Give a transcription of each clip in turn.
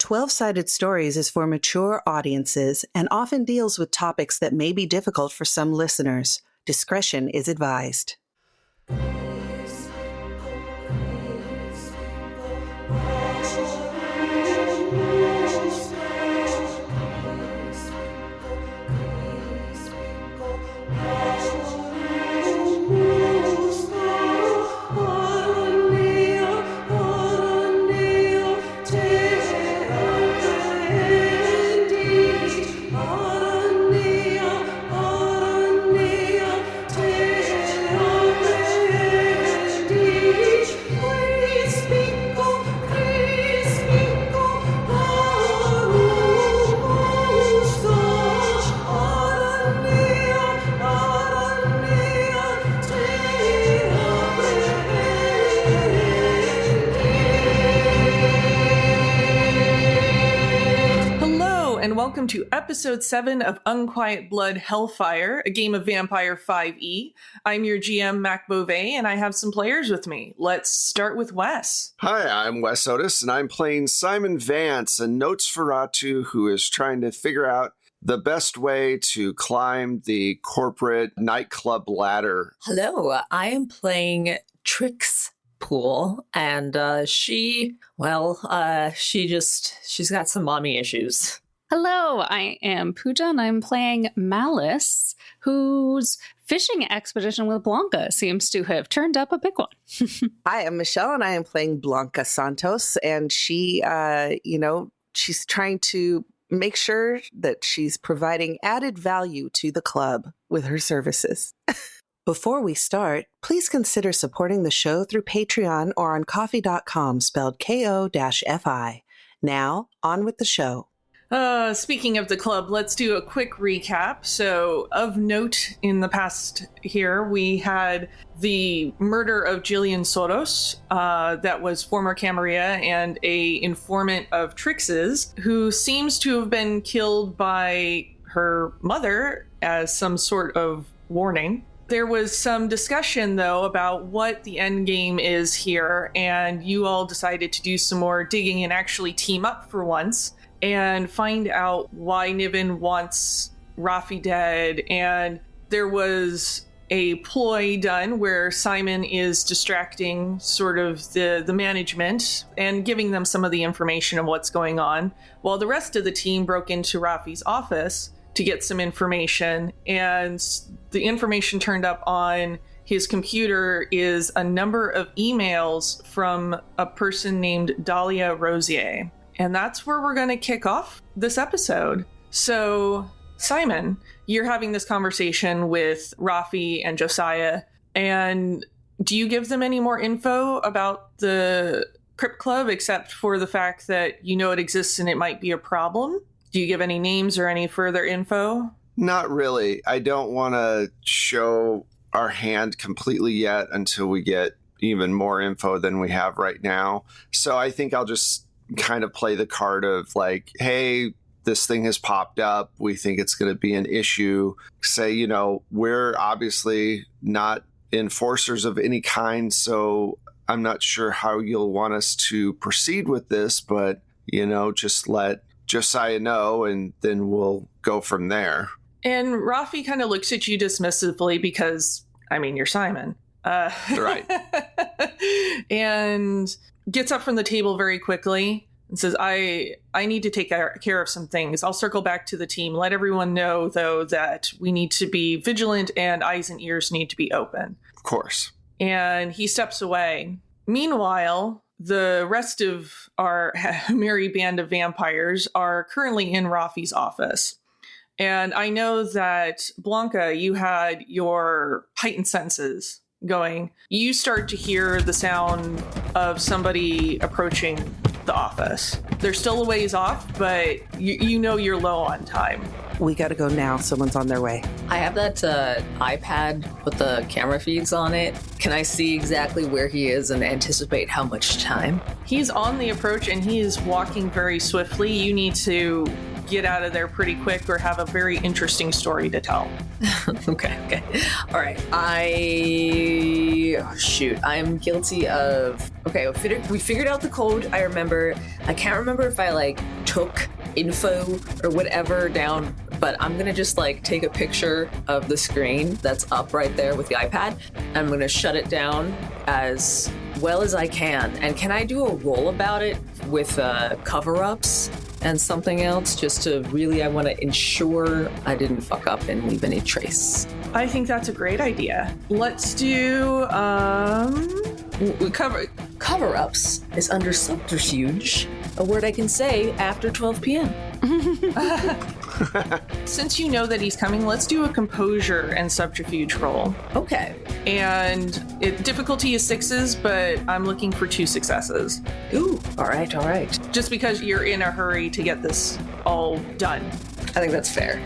12-Sided Stories is for mature audiences and often deals with topics that may be difficult for some listeners. Discretion is advised. Welcome to Episode 7 of Unquiet Blood Hellfire, a game of Vampire 5e. I'm your GM, Mac Beauvais, and I have some players with me. Let's start with Wes. Hi, I'm Wes Otis, and I'm playing Simon Vance, a Nosferatu who is trying to figure out the best way to climb the corporate nightclub ladder. Hello, I am playing Trix Pool, and she's got some mommy issues. Hello, I am Pooja, and I'm playing Malice, whose fishing expedition with Blanca seems to have turned up a big one. Hi, I'm Michelle, and I am playing Blanca Santos, and she, she's trying to make sure that she's providing added value to the club with her services. Before we start, please consider supporting the show through Patreon or on Ko-fi, spelled Ko-fi. Now, on with the show. Speaking of the club, let's do a quick recap. So, of note in the past here, we had the murder of Jillian Soros, that was former Camarilla and a informant of Trix's, who seems to have been killed by her mother as some sort of warning. There was some discussion, though, about what the end game is here, and you all decided to do some more digging and actually team up for once and find out why Niven wants Rafi dead. And there was a ploy done where Simon is distracting sort of the management and giving them some of the information of what's going on, while the rest of the team broke into Rafi's office to get some information. And the information turned up on his computer is a number of emails from a person named Dahlia Rosier. And that's where we're going to kick off this episode. So, Simon, you're having this conversation with Rafi and Josiah, and do you give them any more info about the Crypt Club, except for the fact that you know it exists and it might be a problem? Do you give any names or any further info? Not really. I don't want to show our hand completely yet until we get even more info than we have right now. So I think I'll just kind of play the card of like, hey, this thing has popped up. We think it's going to be an issue. Say, we're obviously not enforcers of any kind, so I'm not sure how you'll want us to proceed with this, but, just let Josiah know, and then we'll go from there. And Rafi kind of looks at you dismissively because, you're Simon. Right. And gets up from the table very quickly and says, I need to take care of some things. I'll circle back to the team. Let everyone know, though, that we need to be vigilant and eyes and ears need to be open. Of course. And he steps away. Meanwhile, the rest of our merry band of vampires are currently in Rafi's office. And I know that, Blanca, you had your heightened senses going. You start to hear the sound of somebody approaching the office. They're still a ways off, but you know you're low on time. We gotta go now. Someone's on their way. I have that iPad with the camera feeds on it. Can I see exactly where he is and anticipate how much time? He's on the approach and he is walking very swiftly. You need to get out of there pretty quick or have a very interesting story to tell. Okay. All right. I'm guilty of... Okay, we figured out the code, I remember. I can't remember if I, took info or whatever down, but I'm gonna just, take a picture of the screen that's up right there with the iPad. I'm gonna shut it down as well as I can. And can I do a roll about it with cover-ups and something else, just to really, I want to ensure I didn't fuck up and leave any trace? I think that's a great idea. Let's do Cover-ups is under subterfuge, a word I can say after 12 p.m. Since you know that he's coming, let's do a composure and subterfuge roll. Okay. And difficulty is 6s, but I'm looking for 2 successes. Ooh, all right. Just because you're in a hurry to get this all done. I think that's fair.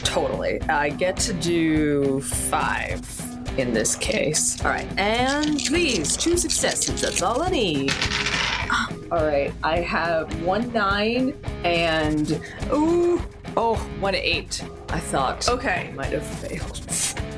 Totally. I get to do 5 in this case. All right. And please, 2 successes. That's all I need. All right. I have 1 9 and 1 8. I thought Okay. I might have failed.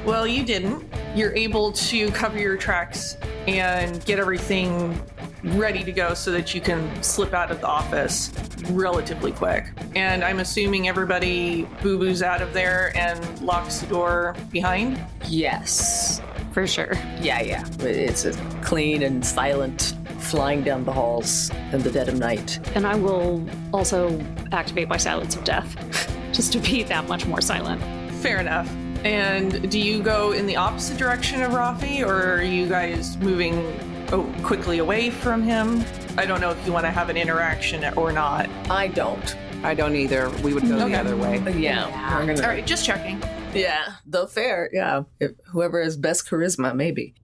Well, you didn't. You're able to cover your tracks and get everything ready to go so that you can slip out of the office relatively quick. And I'm assuming everybody boo-boos out of there and locks the door behind? Yes. For sure. Yeah. It's a clean and silent flying down the halls in the dead of night. And I will also activate my Silence of Death, just to be that much more silent. Fair enough. And do you go in the opposite direction of Rafi, or are you guys moving quickly away from him? I don't know if you want to have an interaction or not. I don't. I don't either. We would go the other way. Yeah. We're gonna... All right, just checking. Yeah, though fair. Yeah. If whoever has best charisma, maybe.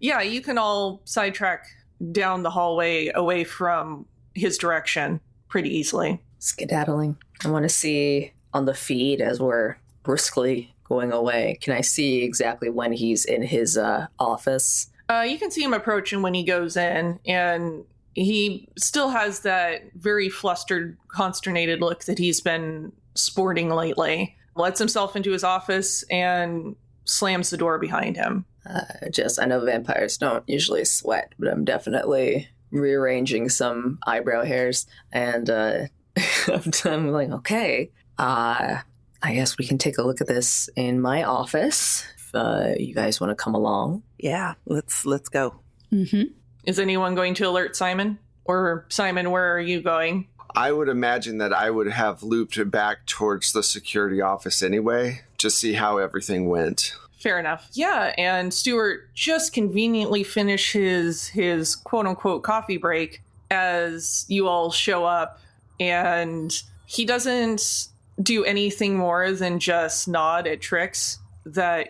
Yeah, you can all sidetrack down the hallway away from his direction pretty easily. Skedaddling. I want to see on the feed as we're briskly going away. Can I see exactly when he's in his office? You can see him approaching when he goes in, and he still has that very flustered, consternated look that he's been sporting lately. Lets himself into his office and slams the door behind him. I know vampires don't usually sweat, but I'm definitely rearranging some eyebrow hairs, and I'm like, okay, I guess we can take a look at this in my office if you guys want to come along. Yeah, let's go. Mm-hmm. Is anyone going to alert Simon? Or Simon, where are you going? I would imagine that I would have looped back towards the security office anyway, to see how everything went. Fair enough. Yeah, and Stuart just conveniently finished his quote-unquote coffee break as you all show up, and he doesn't do anything more than just nod at Trix that,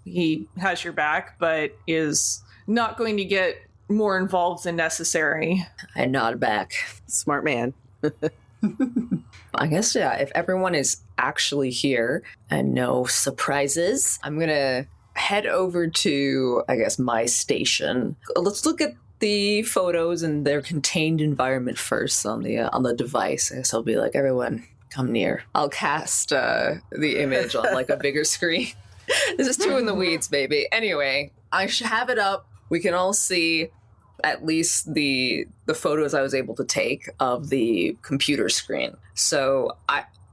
he has your back, but is not going to get more involved than necessary. I nod back. Smart man. I guess, yeah, if everyone is actually here and no surprises, I'm going to head over to, I guess, my station. Let's look at the photos and their contained environment first on the device. I guess I'll be like, everyone, come near. I'll cast the image on like a bigger screen. This is too in the weeds, baby. Anyway, I should have it up. We can all see at least the photos I was able to take of the computer screen. So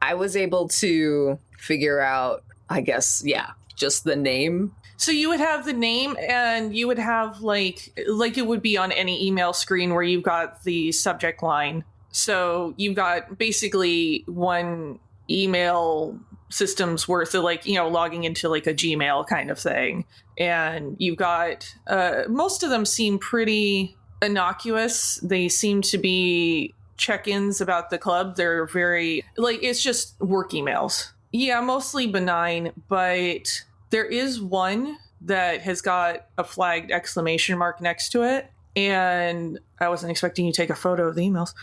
I was able to figure out, I guess, yeah, just the name. So you would have the name, and you would have like it would be on any email screen where you've got the subject line. So you've got basically one email system's worth of logging into like a Gmail kind of thing. And you've got most of them seem pretty innocuous. They seem to be check-ins about the club. They're very it's just work emails. Yeah, mostly benign, but there is one that has got a flagged exclamation mark next to it. And I wasn't expecting you to take a photo of the emails.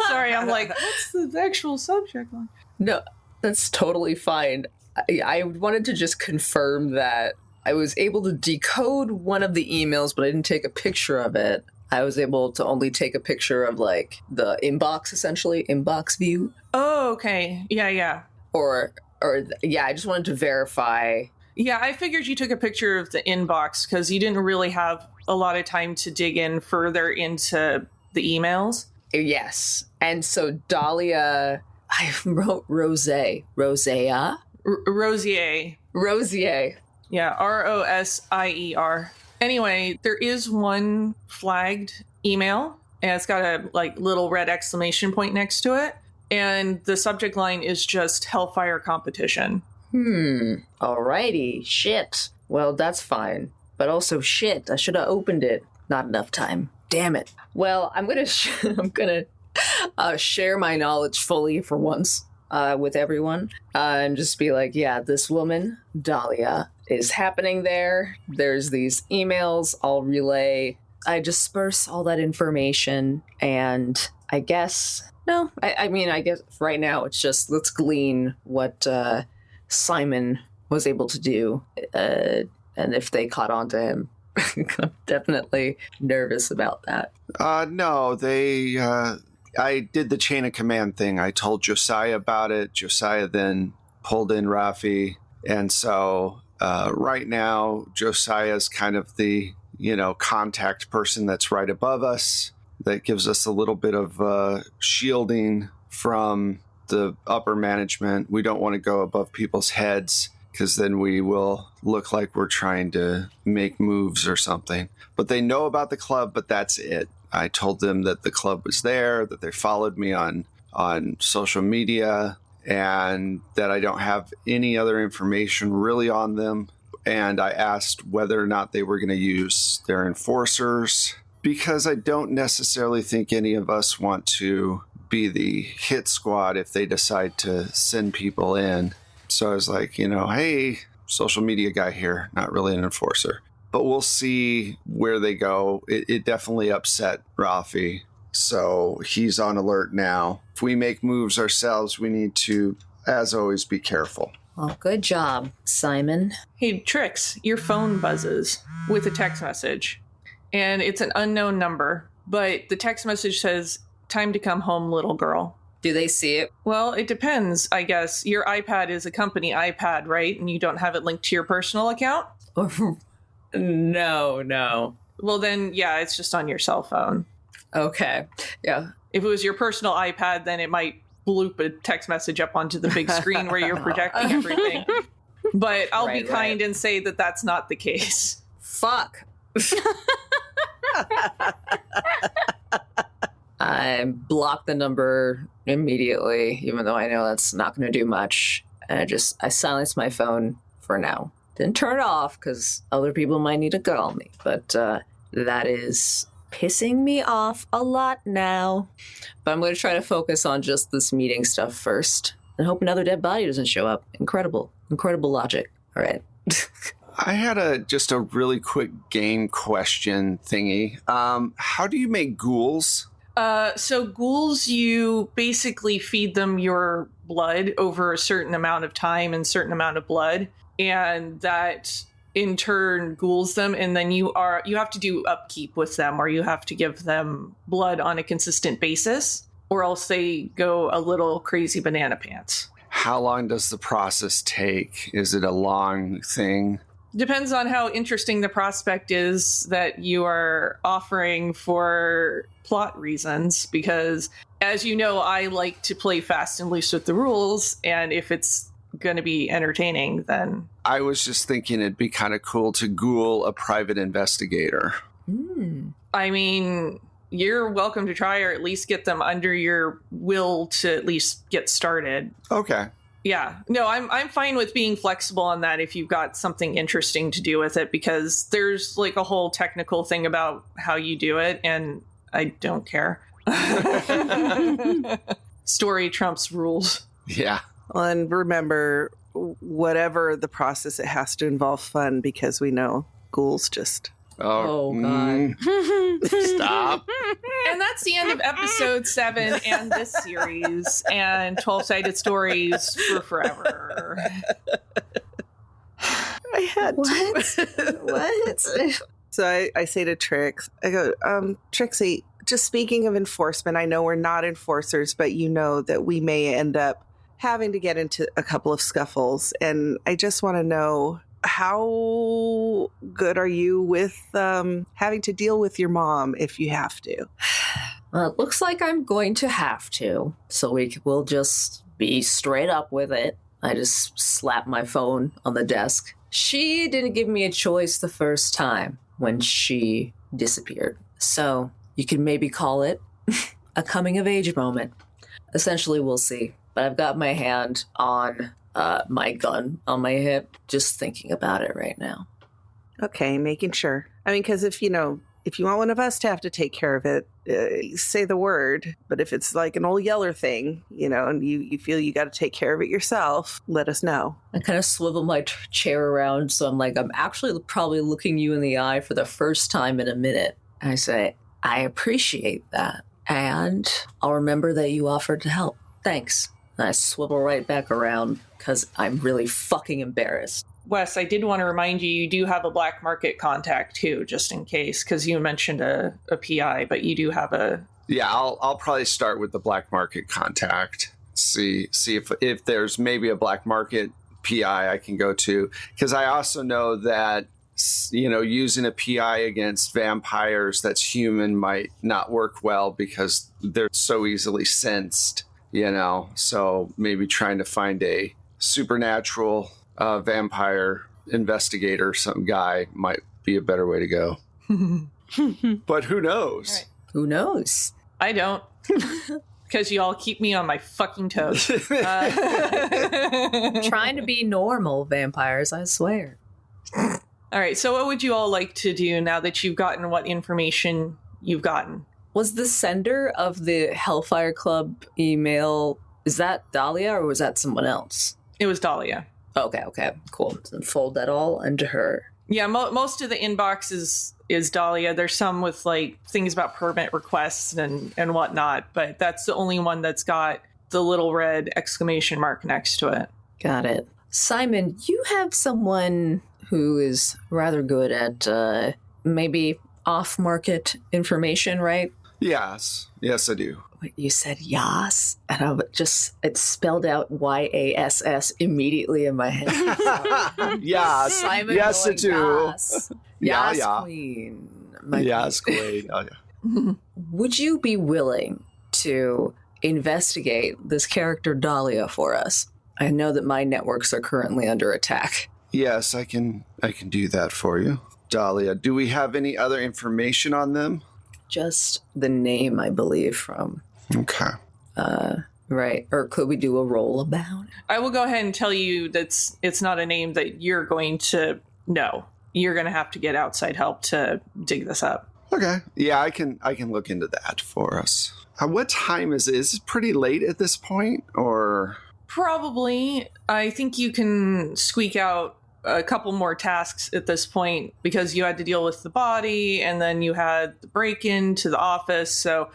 Sorry, I'm like, what's the actual subject line? No, that's totally fine. I wanted to just confirm that I was able to decode one of the emails, but I didn't take a picture of it. I was able to only take a picture of like the inbox, essentially, inbox view. Oh, okay. Yeah. Or yeah, I just wanted to verify. Yeah, I figured you took a picture of the inbox because you didn't really have a lot of time to dig in further into the emails. Yes. And so Dahlia, I wrote Rosier. Rosier. Rosier. Yeah, Rosier. Anyway, there is one flagged email, and it's got a like little red exclamation point next to it. And the subject line is just Hellfire competition. Alrighty. Shit. Well, that's fine. But also shit. I should have opened it. Not enough time. Damn it. Well, I'm gonna share my knowledge fully for once with everyone and just be like, yeah, this woman, Dahlia, is happening there. There's these emails. I'll relay. I disperse all that information, and I guess. No, I mean, I guess right now it's just let's glean what Simon was able to do, and if they caught on to him. I'm definitely nervous about that. No, I did the chain of command thing. I told Josiah about it. Josiah then pulled in Rafi, and so right now Josiah's kind of the contact person that's right above us. That gives us a little bit of shielding from the upper management. We don't want to go above people's heads because then we will look like we're trying to make moves or something. But they know about the club, but that's it. I told them that the club was there, that they followed me on social media, and that I don't have any other information really on them. And I asked whether or not they were going to use their enforcers, because I don't necessarily think any of us want to be the hit squad if they decide to send people in. So I was like, hey, social media guy here, not really an enforcer. But we'll see where they go. It definitely upset Rafi. So he's on alert now. If we make moves ourselves, we need to, as always, be careful. Well, good job, Simon. Hey, Trix, your phone buzzes with a text message. And it's an unknown number, but the text message says, "Time to come home, little girl." Do they see it? Well, it depends, I guess. Your iPad is a company iPad, right? And you don't have it linked to your personal account? No. Well, then, yeah, it's just on your cell phone. Okay. Yeah. If it was your personal iPad, then it might bloop a text message up onto the big screen where you're projecting everything. But I'll be kind and say that that's not the case. Fuck. I blocked the number immediately, even though I know that's not going to do much. And I silenced my phone for now. Didn't turn it off because other people might need to call me. But that is pissing me off a lot now. But I'm going to try to focus on just this meeting stuff first and hope another dead body doesn't show up. Incredible logic. All right. I had just a really quick game question thingy. How do you make ghouls? So ghouls, you basically feed them your blood over a certain amount of time and certain amount of blood, and that in turn ghouls them, and then you have to do upkeep with them, or you have to give them blood on a consistent basis, or else they go a little crazy banana pants. How long does the process take? Is it a long thing? Depends on how interesting the prospect is that you are offering for plot reasons, because as you know, I like to play fast and loose with the rules, and if it's going to be entertaining, then... I was just thinking it'd be kind of cool to ghoul a private investigator. I mean, you're welcome to try, or at least get them under your will to at least get started. Okay. Yeah. No, I'm fine with being flexible on that if you've got something interesting to do with it, because there's like a whole technical thing about how you do it, and I don't care. Story trumps rules. Yeah. Well, and remember, whatever the process, it has to involve fun, because we know ghouls just... Oh, God. Stop. And that's the end of episode 7 and this series and 12-sided stories for forever. I had What? So I say to Trix, I go, Trixie, just speaking of enforcement, I know we're not enforcers, but you know that we may end up having to get into a couple of scuffles. And I just want to know, how good are you with having to deal with your mom if you have to? Well, it looks like I'm going to have to, so we'll just be straight up with it. I just slapped my phone on the desk. She didn't give me a choice the first time when she disappeared. So you could maybe call it a coming-of-age moment. Essentially, we'll see. But I've got my hand on my gun on my hip, just thinking about it right now. Okay, making sure. I mean, because if you want one of us to have to take care of it, say the word. But if it's like an old Yeller thing, and you feel you got to take care of it yourself, let us know. I kind of swivel my chair around, so I'm actually probably looking you in the eye for the first time in a minute. I say, I appreciate that. And I'll remember that you offered to help. Thanks. And I swivel right back around because I'm really fucking embarrassed. Wes, I did want to remind you do have a black market contact too, just in case, because you mentioned a PI, but you do have a... Yeah, I'll probably start with the black market contact. See if there's maybe a black market PI I can go to, because I also know that using a PI against vampires that's human might not work well because they're so easily sensed. So maybe trying to find a supernatural vampire investigator, some guy, might be a better way to go. But who knows? Right. Who knows? I don't. Because you all keep me on my fucking toes. Trying to be normal vampires, I swear. All right, so what would you all like to do now that you've gotten what information you've gotten? Was the sender of the Hellfire Club email, is that Dahlia or was that someone else? It was Dahlia. Okay, cool. So fold that all into her. Yeah, most of the inbox is Dahlia. There's some with things about permit requests and whatnot, but that's the only one that's got the little red exclamation mark next to it. Got it. Simon, you have someone who is rather good at maybe off-market information, right? Yes, I do. You said yas, and it spelled out YASS immediately in my head. Yes, Simon yes, I do. Yas. Yeah. Queen. Yes, queen. Oh, yeah. Would you be willing to investigate this character Dahlia for us? I know that my networks are currently under attack. Yes, I can do that for you. Dahlia, do we have any other information on them? Just the name, I believe, from... Okay. Right. Or could we do a roll about it? I will go ahead and tell you that it's not a name that you're going to know. You're going to have to get outside help to dig this up. Okay. Yeah, I can look into that for us. What time is it? Is it pretty late at this point, or? Probably. I think you can squeak out a couple more tasks at this point because you had to deal with the body and then you had the break-in to the office. So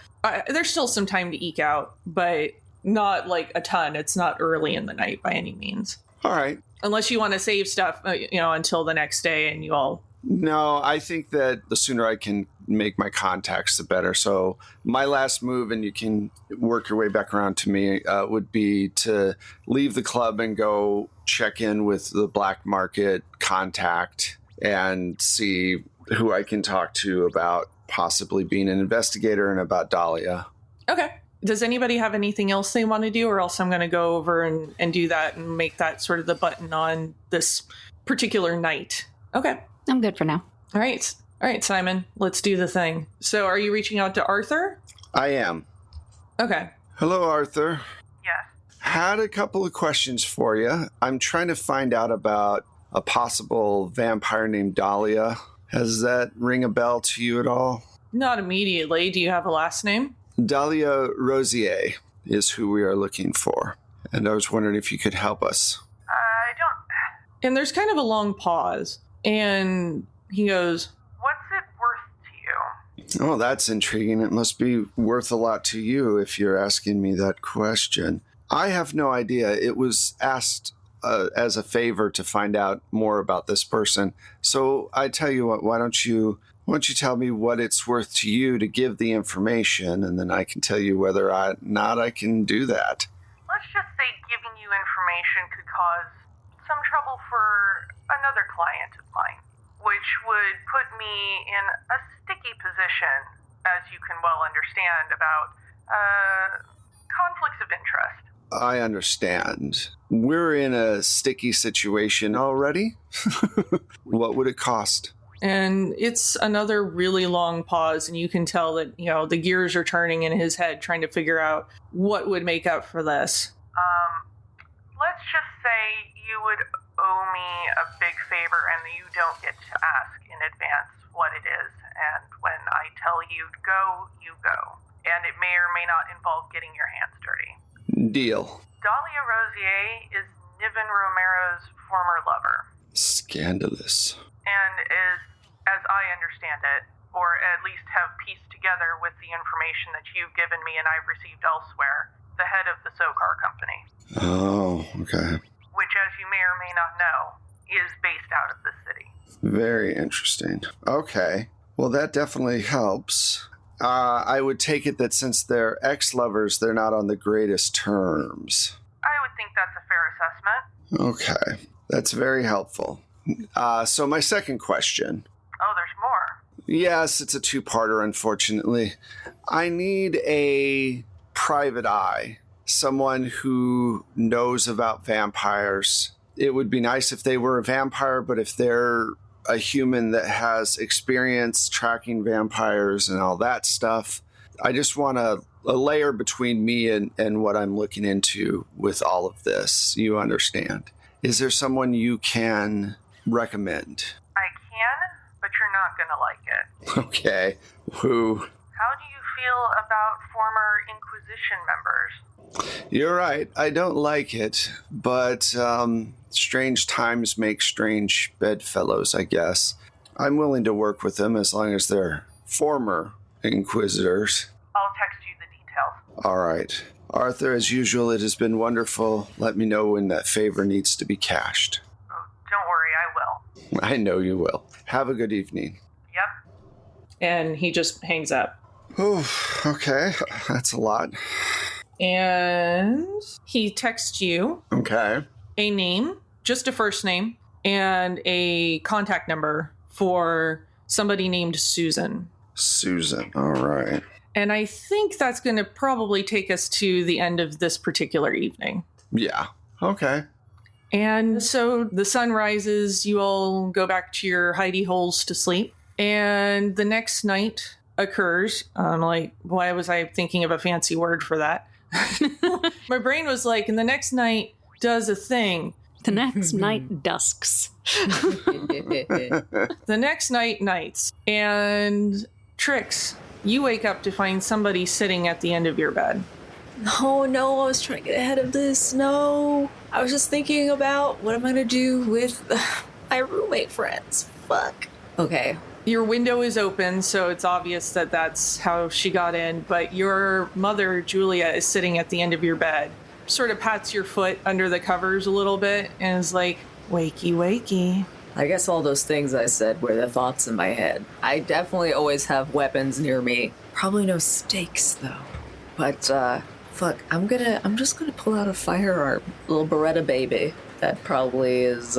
there's still some time to eke out, but not a ton. It's not early in the night by any means. All right. Unless you want to save stuff, until the next day and you all... No, I think that the sooner I can make my contacts, the better. So my last move, and you can work your way back around to me, would be to leave the club and go check in with the black market contact and see who I can talk to about possibly being an investigator and about Dahlia. Okay. Does anybody have anything else they want to do, or else I'm going to go over and do that and make that sort of the button on this particular night? Okay. I'm good for now. All right, Simon, let's do the thing. So are you reaching out to Arthur? I am. Okay. Hello, Arthur. Yes. Had a couple of questions for you. I'm trying to find out about a possible vampire named Dahlia. Has that ring a bell to you at all? Not immediately. Do you have a last name? Dahlia Rosier is who we are looking for. And I was wondering if you could help us. I don't... And there's kind of a long pause. And he goes, What's it worth to you? Oh, that's intriguing. It must be worth a lot to you if you're asking me that question. I have no idea. It was asked as a favor to find out more about this person. So I tell you what, why don't you Why don't you tell me what it's worth to you to give the information, and then I can tell you whether or not I can do that. Let's just say giving you information could cause some trouble for another client of mine, which would put me in a sticky position, as you can well understand, about conflicts of interest. I understand. We're in a sticky situation already. What would it cost? And it's another really long pause, and you can tell that, the gears are turning in his head trying to figure out what would make up for this. Let's just say you would owe me a big favor and you don't get to ask in advance what it is. And when I tell you to go, you go. And it may or may not involve getting your hands dirty. Deal. Dahlia Rosier is Niven Romero's former lover. Scandalous. And is, as I understand it, or at least have pieced together with the information that you've given me and I've received elsewhere, the head of the SOCAR company. Oh, okay. Which, as you may or may not know, is based out of the city. Very interesting. Okay. Well, that definitely helps. I would take it that since they're ex-lovers, they're not on the greatest terms. I would think that's a fair assessment. Okay. That's very helpful. So my second question. Oh, there's more. Yes, it's a two-parter, unfortunately. I need a private eye, someone who knows about vampires. It would be nice if they were a vampire, but if they're a human that has experience tracking vampires and all that stuff, I just want a layer between me and what I'm looking into with all of this. You understand? Is there someone you can recommend? I can, but you're not going to like it. Okay. Who? How do you feel about former Inquisition members? You're right. I don't like it, but strange times make strange bedfellows, I guess. I'm willing to work with them as long as they're former Inquisitors. I'll text you the details. All right. Arthur, as usual, it has been wonderful. Let me know when that favor needs to be cashed. Oh, don't worry, I will. I know you will. Have a good evening. Yep. And he just hangs up. Oh, okay. That's a lot. And he texts you Okay. a name, just a first name, and a contact number for somebody named Susan. Susan. All right. And I think that's going to probably take us to the end of this particular evening. Yeah. Okay. And so the sun rises, you all go back to your hidey holes to sleep. And the next night occurs. I'm like, why was I thinking of a fancy word for that? My brain was like, and the next night does a thing. The next night dusks. The next night nights. And Trix, you wake up to find somebody sitting at the end of your bed. Oh no, I was trying to get ahead of this. No. I was just thinking about what I'm gonna do with my roommate friends. Fuck. Okay. Your window is open, so it's obvious that that's how she got in, but your mother, Julia, is sitting at the end of your bed, sort of pats your foot under the covers a little bit, and is like, wakey, wakey. I guess all those things I said were the thoughts in my head. I definitely always have weapons near me. Probably no stakes, though. But, fuck, I'm just gonna pull out a firearm. Little Beretta baby. That probably is,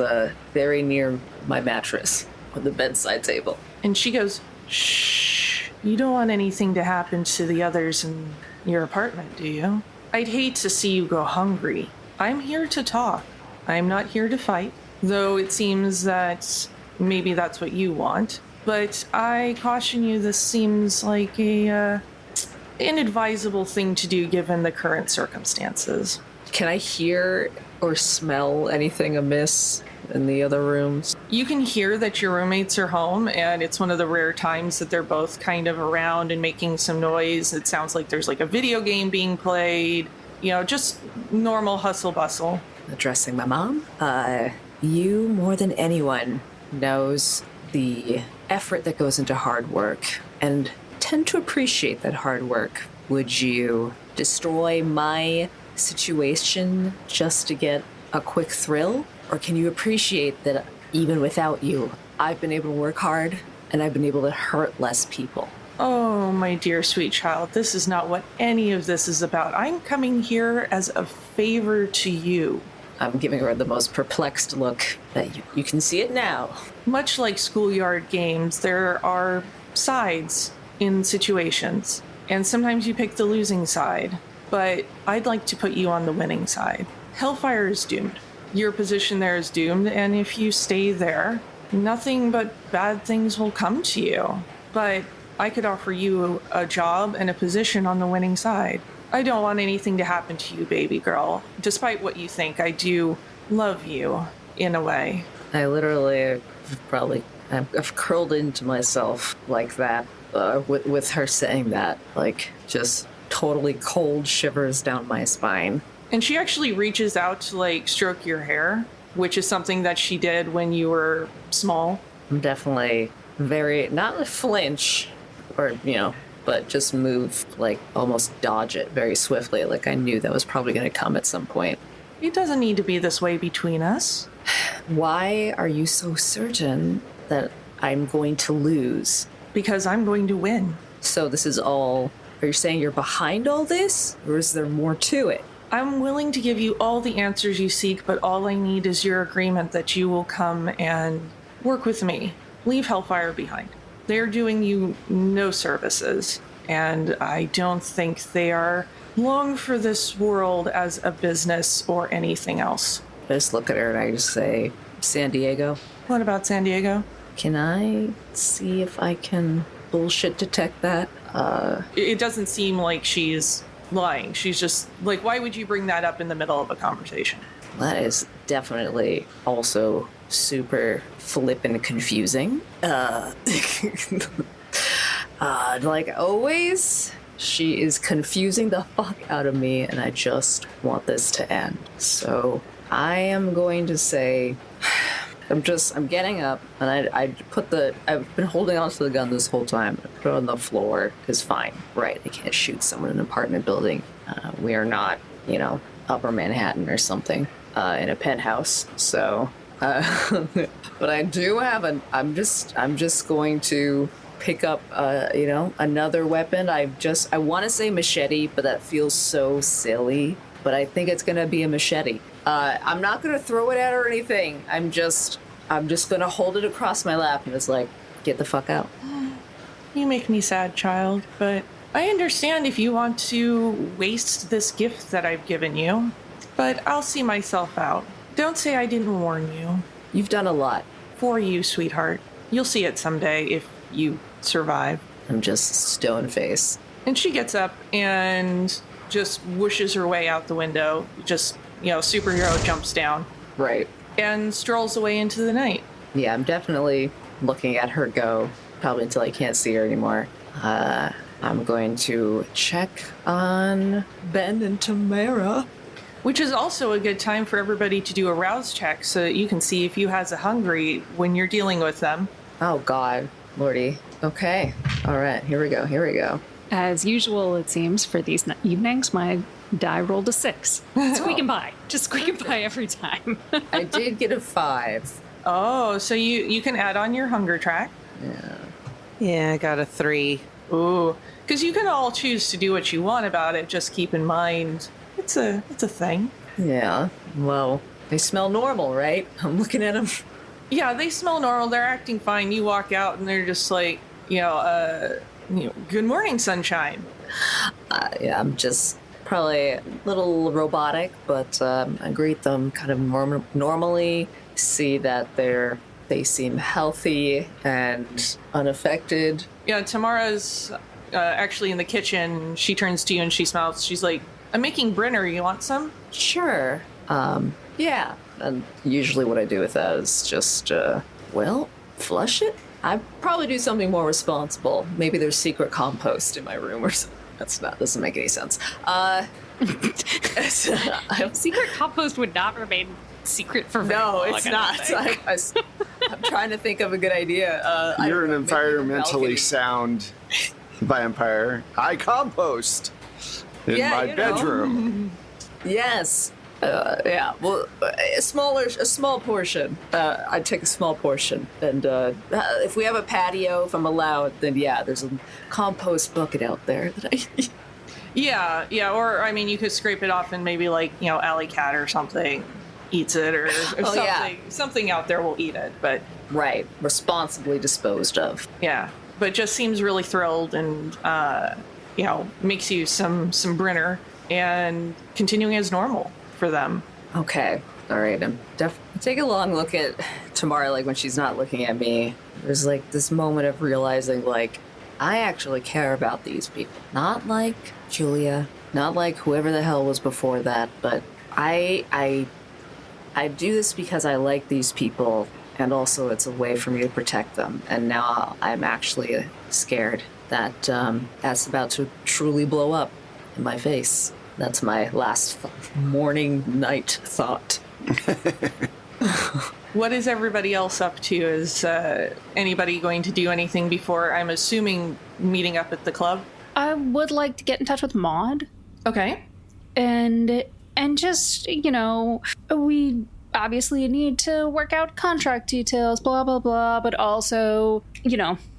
very near my mattress on the bedside table. And she goes, shh, you don't want anything to happen to the others in your apartment, do you? I'd hate to see you go hungry. I'm here to talk. I'm not here to fight, though it seems that maybe that's what you want. But I caution you, this seems like a inadvisable thing to do given the current circumstances. Can I hear or smell anything amiss in the other rooms? You can hear that your roommates are home, and it's one of the rare times that they're both kind of around and making some noise. It sounds like there's like a video game being played, just normal hustle bustle. Addressing my mom, you more than anyone knows the effort that goes into hard work and tend to appreciate that hard work. Would you destroy my situation just to get a quick thrill? Or can you appreciate that even without you, I've been able to work hard and I've been able to hurt less people. Oh, my dear sweet child, this is not what any of this is about. I'm coming here as a favor to you. I'm giving her the most perplexed look that you can see it now. Much like schoolyard games, there are sides in situations, and sometimes you pick the losing side, but I'd like to put you on the winning side. Hellfire is doomed. Your position there is doomed, and if you stay there, nothing but bad things will come to you. But I could offer you a job and a position on the winning side. I don't want anything to happen to you, baby girl. Despite what you think, I do love you, in a way. I literally I've curled into myself like that with her saying that. Like, just totally cold shivers down my spine. And she actually reaches out to, like, stroke your hair, which is something that she did when you were small. I'm definitely not a flinch, or, but just move, like, almost dodge it very swiftly. Like, I knew that was probably going to come at some point. It doesn't need to be this way between us. Why are you so certain that I'm going to lose? Because I'm going to win. So this is all... Are you saying you're behind all this? Or is there more to it? I'm willing to give you all the answers you seek, but all I need is your agreement that you will come and work with me. Leave Hellfire behind. They're doing you no services, and I don't think they are long for this world as a business or anything else. I just look at her and I just say, San Diego? What about San Diego? Can I see if I can bullshit detect that? It doesn't seem like she's lying. She's just like, why would you bring that up in the middle of a conversation? That is definitely also super flippin' confusing. Like always, she is confusing the fuck out of me, and I just want this to end. So I am going to say, I'm getting up, and I've been holding onto the gun this whole time. I put it on the floor, because fine, right, I can't shoot someone in an apartment building. We are not, Upper Manhattan or something, in a penthouse, so... but I do have I'm just going to pick up, another weapon. I want to say machete, but that feels so silly. But I think it's going to be a machete. I'm not going to throw it at her or anything. I'm just going to hold it across my lap and it's like, get the fuck out. You make me sad, child, but I understand if you want to waste this gift that I've given you, but I'll see myself out. Don't say I didn't warn you. You've done a lot. For you, sweetheart. You'll see it someday if you survive. I'm just stone face. And she gets up and just whooshes her way out the window. Just, superhero jumps down. Right. And strolls away into the night. Yeah, I'm definitely looking at her go, probably until I can't see her anymore. I'm going to check on Ben and Tamara. Which is also a good time for everybody to do a rouse check so that you can see if you has a hungry when you're dealing with them. Oh, God. Lordy. Okay. All right. Here we go. As usual, it seems, for these evenings, my die rolled a 6. Squeaking by. Just squeaking by every time. I did get a 5. Oh, so you can add on your hunger track. Yeah, I got a 3. Ooh. Because you can all choose to do what you want about it. Just keep in mind... It's a thing. Yeah. Well, they smell normal, right? I'm looking at them. Yeah, they smell normal. They're acting fine. You walk out and they're just like, good morning, sunshine. Yeah, I'm just probably a little robotic, but I greet them kind of normally, see that they seem healthy and unaffected. Yeah, Tamara's actually in the kitchen. She turns to you and she smiles. She's like, I'm making Brenner. You want some? Sure. Yeah. And usually what I do with that is just, flush it? I'd probably do something more responsible. Maybe there's secret compost in my room or something. Doesn't make any sense. Secret compost would not remain secret for very No, long, it's not. I'm trying to think of a good idea. You're an environmentally sound vampire. I compost in my bedroom. Yes. Yeah, well, a small portion. I'd take a small portion. And if we have a patio, if I'm allowed, then yeah, there's a compost bucket out there that I... Yeah, or I mean, you could scrape it off and maybe like, alley cat or something eats it or something. Yeah. Something out there will eat it, but... Right, responsibly disposed of. Yeah, but just seems really thrilled and, makes you some Brenner and continuing as normal for them. Okay, all right. I'm take a long look at Tamara, like when she's not looking at me. There's like this moment of realizing, like, I actually care about these people. Not like Julia, not like whoever the hell was before that, but I do this because I like these people, and also it's a way for me to protect them. And now I'm actually scared that that's about to truly blow up in my face. That's my last night thought. What is everybody else up to? Is anybody going to do anything before, I'm assuming, meeting up at the club? I would like to get in touch with Maud. Okay. And just, we obviously need to work out contract details, blah, blah, blah, but also,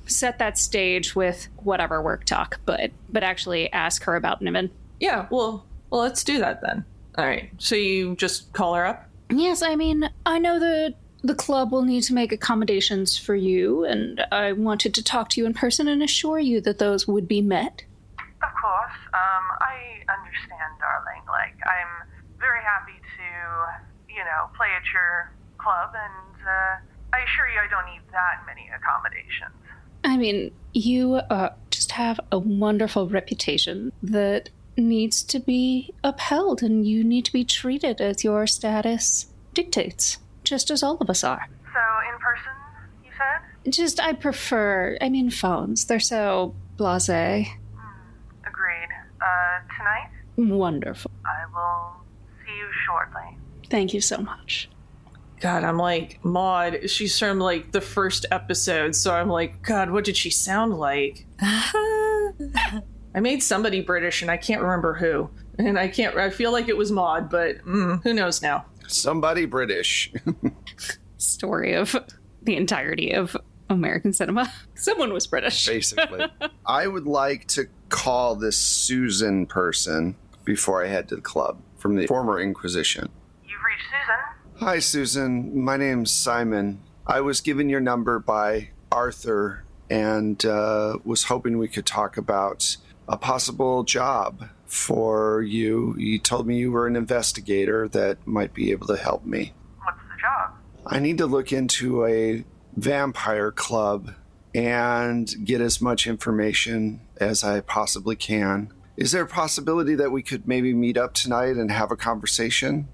set that stage with whatever work talk, but actually ask her about Niven. Yeah, well, let's do that then. All right, so you just call her up? Yes, I mean, I know that the club will need to make accommodations for you, and I wanted to talk to you in person and assure you that those would be met. Of course. I understand, darling. Like, I'm very happy to, play at your club, and I assure you I don't need that many accommodations. I mean, you just have a wonderful reputation that needs to be upheld, and you need to be treated as your status dictates, just as all of us are. So, in person, you said? I prefer, phones. They're so blasé. Agreed. Tonight? Wonderful. I will see you shortly. Thank you so much. God, I'm like, Maud, she's from like the first episode, so I'm like, God, what did she sound like? I made somebody British and I can't remember who. And I feel like it was Maud, but who knows now? Somebody British. Story of the entirety of American cinema. Someone was British. Basically. I would like to call this Susan person before I head to the club from the former Inquisition. You've reached Susan. Hi, Susan. My name's Simon. I was given your number by Arthur and was hoping we could talk about a possible job for you. He told me you were an investigator that might be able to help me. What's the job? I need to look into a vampire club and get as much information as I possibly can. Is there a possibility that we could maybe meet up tonight and have a conversation?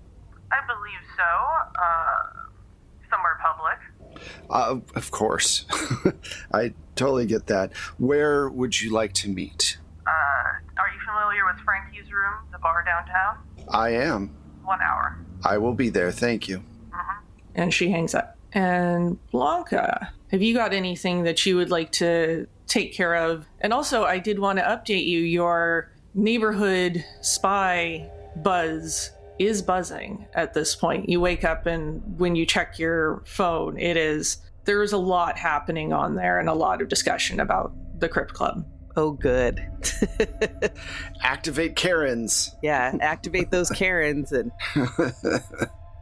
I believe so. Somewhere public. Of course. I totally get that. Where would you like to meet? Are you familiar with Frankie's Room, the bar downtown? I am. 1 hour. I will be there, thank you. And she hangs up. And Blanca, have you got anything that you would like to take care of? And also, I did want to update you. Your neighborhood spy buzz is buzzing at this point. You wake up and when you check your phone, there is a lot happening on there and a lot of discussion about the Crypt Club. Oh, good. Activate Karens. Yeah, activate those Karens and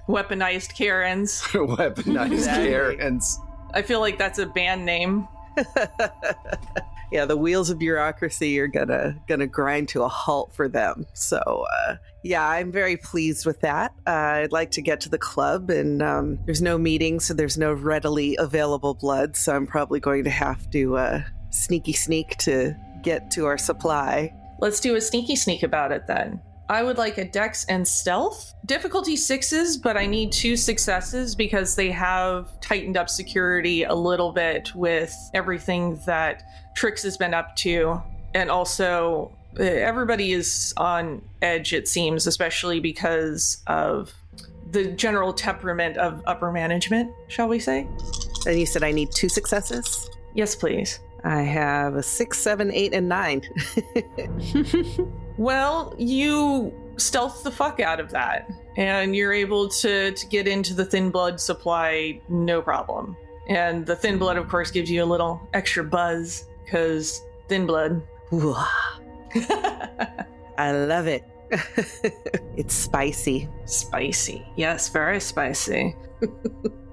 Weaponized Karens. Weaponized Exactly. Karens. I feel like that's a band name. yeah, the wheels of bureaucracy are gonna grind to a halt for them. So yeah, I'm very pleased with that. I'd like to get to the club, and there's no meeting, so there's no readily available blood. So I'm probably going to have to sneak to get to our supply. Let's do a sneaky sneak about it then. I would like a dex and stealth. Difficulty 6s, but I need 2 successes because they have tightened up security a little bit with everything that Trix has been up to. And also, everybody is on edge, it seems, especially because of the general temperament of upper management, shall we say? And you said I need 2 successes? Yes, please. I have a 6, 7, 8, and 9. Well, you stealth the fuck out of that. And you're able to get into the thin blood supply no problem. And the thin blood, of course, gives you a little extra buzz, because thin blood. I love it. It's spicy. Spicy. Yes, very spicy.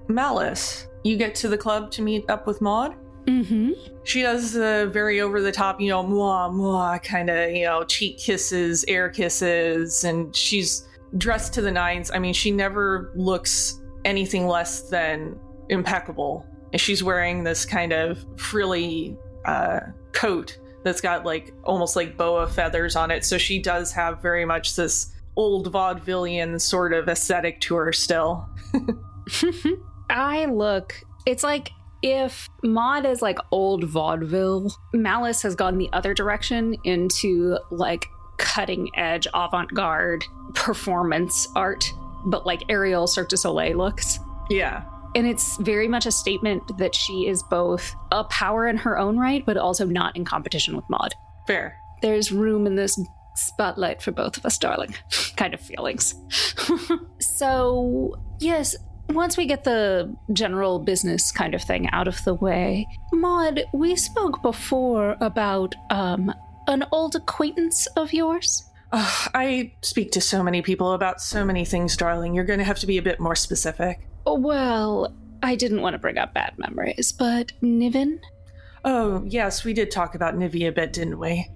Malice, you get to the club to meet up with Maud? Mm-hmm. She does the very over-the-top, mwah, mwah, kind of, cheek kisses, air kisses, and she's dressed to the nines. I mean, she never looks anything less than impeccable. And she's wearing this kind of frilly coat that's got almost like boa feathers on it. So she does have very much this old vaudevillian sort of aesthetic to her still. It's like if Maud is old vaudeville, Malice has gone the other direction into cutting edge avant-garde performance art, but Ariel Cirque du Soleil looks. Yeah. And it's very much a statement that she is both a power in her own right, but also not in competition with Maud. Fair. There's room in this spotlight for both of us, darling. Kind of feelings. So, yes, once we get the general business kind of thing out of the way, Maud, we spoke before about an old acquaintance of yours. I speak to so many people about so many things, darling. You're going to have to be a bit more specific. Well, I didn't want to bring up bad memories, but Niven? Oh, yes, we did talk about Nivi a bit, didn't we?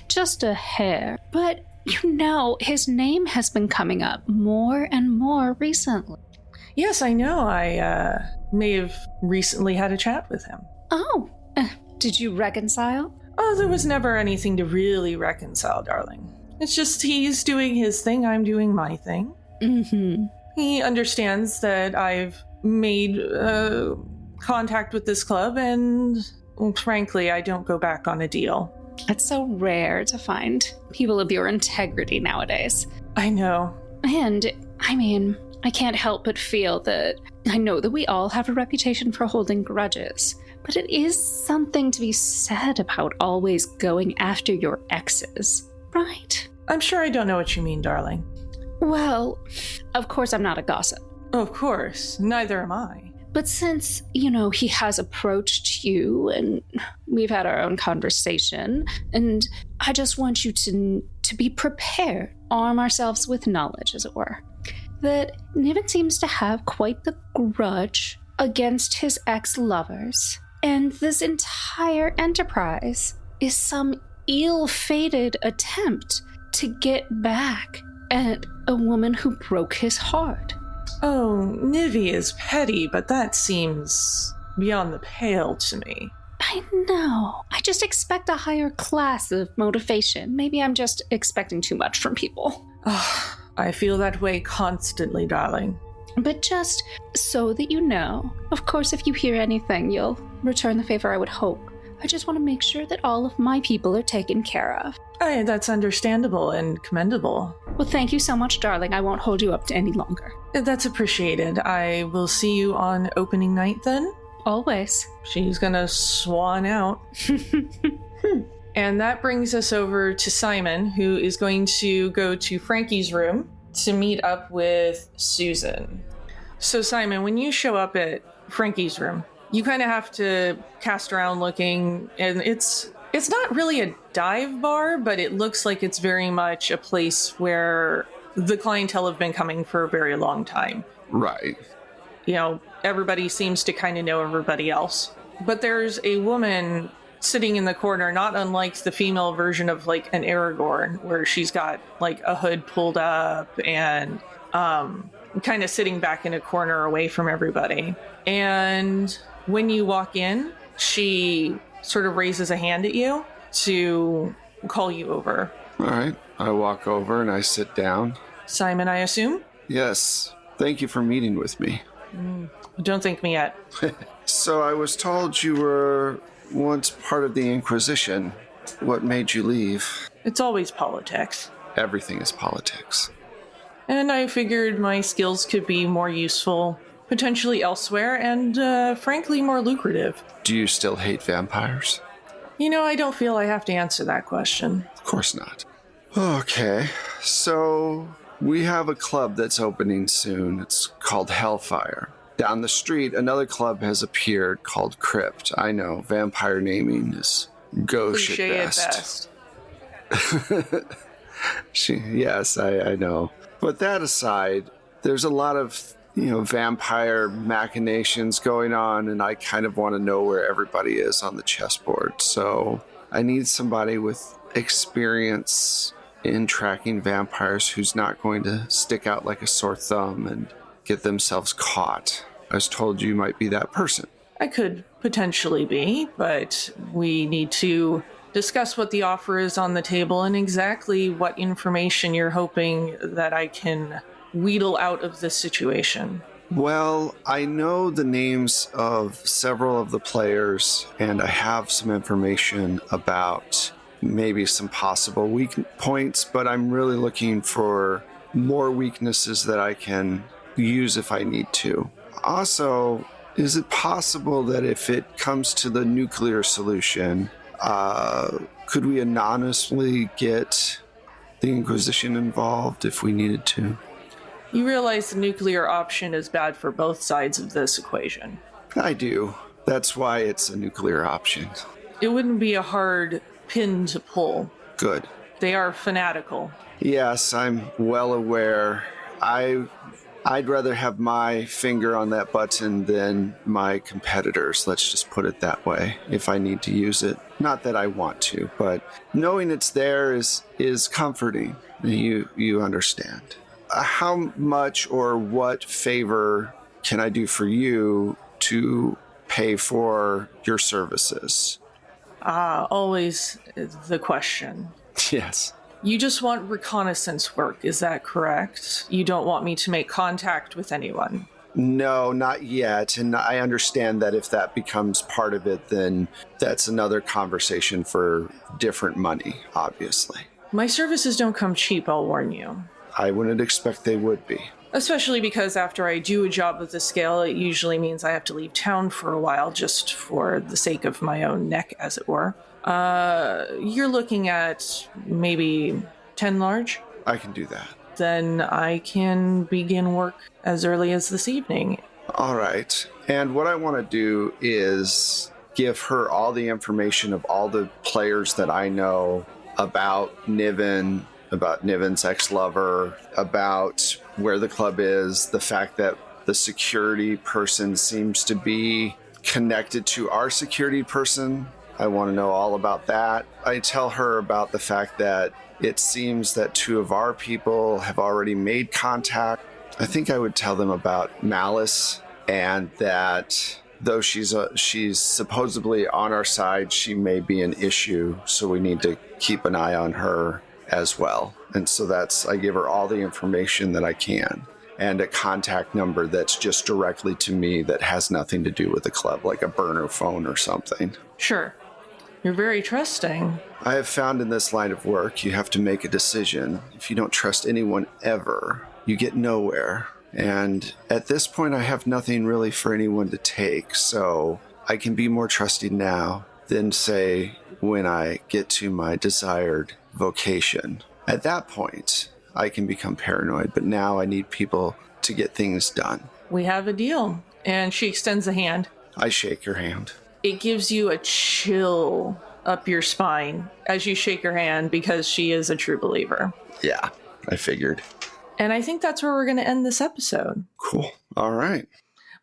Just a hair. But, his name has been coming up more and more recently. Yes, I know. I may have recently had a chat with him. Oh, did you reconcile? Oh, there was never anything to really reconcile, darling. It's just he's doing his thing, I'm doing my thing. Mm-hmm. He understands that I've made contact with this club, and frankly, I don't go back on a deal. It's so rare to find people of your integrity nowadays. I know. And, I can't help but feel that I know that we all have a reputation for holding grudges, but it is something to be said about always going after your exes, right? I'm sure I don't know what you mean, darling. Well, of course I'm not a gossip. Of course, neither am I. But since, he has approached you and we've had our own conversation, and I just want you to be prepared, arm ourselves with knowledge, as it were, that Niven seems to have quite the grudge against his ex-lovers, and this entire enterprise is some ill-fated attempt to get back at a woman who broke his heart. Oh, Nivi is petty, but that seems beyond the pale to me. I know. I just expect a higher class of motivation. Maybe I'm just expecting too much from people. I feel that way constantly, darling. But just so that you know, of course, if you hear anything, you'll return the favor, I would hope. I just want to make sure that all of my people are taken care of. That's understandable and commendable. Well, thank you so much, darling. I won't hold you up to any longer. That's appreciated. I will see you on opening night then. Always. She's gonna swan out. And that brings us over to Simon, who is going to go to Frankie's room to meet up with Susan. So Simon, when you show up at Frankie's room, you kind of have to cast around looking, and it's not really a dive bar, but it looks like it's very much a place where the clientele have been coming for a very long time. Right. Everybody seems to kind of know everybody else. But there's a woman sitting in the corner, not unlike the female version of an Aragorn, where she's got a hood pulled up and kind of sitting back in a corner away from everybody. And when you walk in, she sort of raises a hand at you to call you over. All right. I walk over and I sit down. Simon, I assume? Yes. Thank you for meeting with me. Don't thank me yet. So I was told you were once part of the Inquisition. What made you leave? It's always politics. Everything is politics. And I figured my skills could be more useful, potentially elsewhere, and frankly more lucrative. Do you still hate vampires? I don't feel I have to answer that question. Of course not. Okay. So we have a club that's opening soon. It's called Hellfire. Down the street, another club has appeared called Crypt. I know, vampire naming is gauche Cliche at at best. Yes, I know. But that aside, there's a lot of, vampire machinations going on, and I kind of want to know where everybody is on the chessboard. So I need somebody with experience in tracking vampires who's not going to stick out like a sore thumb and get themselves caught. I was told you might be that person. I could potentially be, but we need to discuss what the offer is on the table and exactly what information you're hoping that I can wheedle out of this situation. Well, I know the names of several of the players, and I have some information about maybe some possible weak points, but I'm really looking for more weaknesses that I can use if I need to. Also, is it possible that if it comes to the nuclear solution, could we anonymously get the Inquisition involved if we needed to? You realize the nuclear option is bad for both sides of this equation. I do. That's why it's a nuclear option. It wouldn't be a hard pin to pull. Good. They are fanatical. Yes, I'm well aware. I'd rather have my finger on that button than my competitors, let's just put it that way, if I need to use it. Not that I want to, but knowing it's there is comforting. You understand. How much or what favor can I do for you to pay for your services? Always the question. Yes. You just want reconnaissance work, is that correct? You don't want me to make contact with anyone? No, not yet. And I understand that if that becomes part of it, then that's another conversation for different money, obviously. My services don't come cheap, I'll warn you. I wouldn't expect they would be. Especially because after I do a job of this scale, it usually means I have to leave town for a while just for the sake of my own neck, as it were. You're looking at maybe 10 large? I can do that. Then I can begin work as early as this evening. All right. And what I want to do is give her all the information of all the players that I know about Niven, about Niven's ex-lover, about where the club is, the fact that the security person seems to be connected to our security person. I want to know all about that. I tell her about the fact that it seems that 2 of our people have already made contact. I think I would tell them about Malice, and that though she's supposedly on our side, she may be an issue, so we need to keep an eye on her as well. And so I give her all the information that I can, and a contact number that's just directly to me that has nothing to do with the club, like a burner phone or something. Sure. You're very trusting. I have found in this line of work, you have to make a decision. If you don't trust anyone ever, you get nowhere. And at this point, I have nothing really for anyone to take, so I can be more trusting now than, say, when I get to my desired vocation. At that point, I can become paranoid, but now I need people to get things done. We have a deal. And she extends a hand. I shake her hand. It gives you a chill up your spine as you shake her hand because she is a true believer. Yeah, I figured. And I think that's where we're going to end this episode. Cool. All right.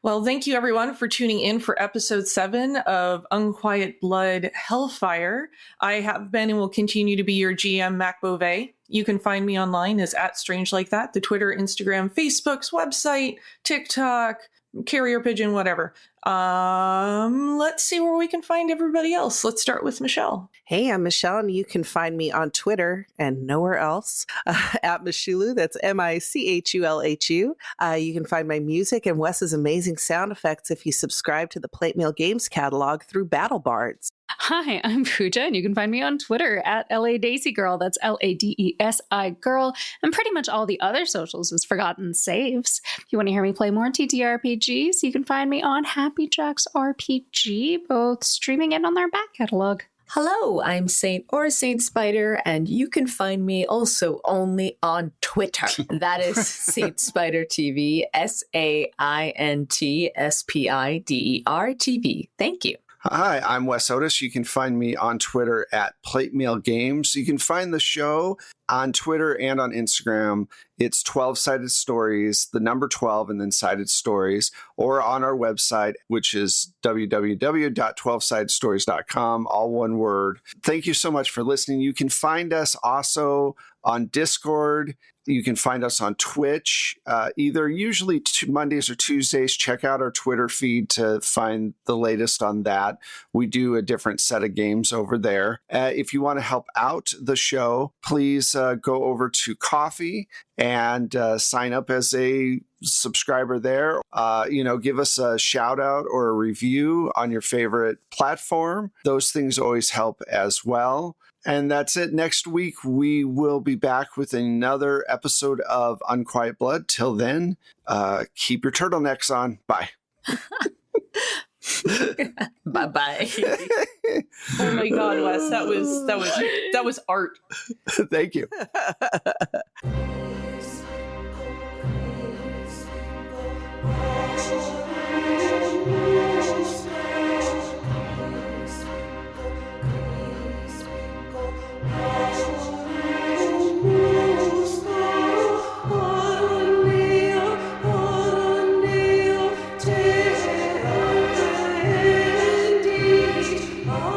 Well, thank you everyone for tuning in for episode 7 of Unquiet Blood Hellfire. I have been and will continue to be your GM, Mac Beauvais. You can find me online as @StrangeLikeThat, the Twitter, Instagram, Facebook's website, TikTok, carrier pigeon, whatever. Let's see where we can find everybody else. Let's start with Michelle. Hey, I'm Michelle, and you can find me on Twitter and nowhere else at Michulu. That's Michulhu. You can find my music and Wes's amazing sound effects if you subscribe to the Plate Mail Games catalog through Battle Bards. Hi, I'm Pooja, and you can find me on Twitter at LADaisyGirl. That's LADESI Girl. And pretty much all the other socials is Forgotten Saves. If you want to hear me play more TTRPGs, you can find me on Happy Jacks RPG, both streaming and on their back catalog. Hello, I'm Saint or Saint Spider, and you can find me also only on Twitter. That is Saint Spider TV, SAINTSPIDER TV. Thank you. Hi, I'm Wes Otis. You can find me on Twitter at Platemail Games. You can find the show on Twitter and on Instagram. It's 12 Sided Stories, the number 12, and then Sided Stories, or on our website, which is www.12sidedstories.com, all one word. Thank you so much for listening. You can find us also on Discord. You can find us on Twitch, either usually Mondays or Tuesdays. Check out our Twitter feed to find the latest on that. We do a different set of games over there. If you want to help out the show, please go over to Coffee and sign up as a subscriber there. Give us a shout out or a review on your favorite platform. Those things always help as well. And that's it. Next week, we will be back with another episode of Unquiet Blood. Till then, keep your turtlenecks on. Bye. Bye-bye. Oh my God, Wes, that was art. Thank you. Oh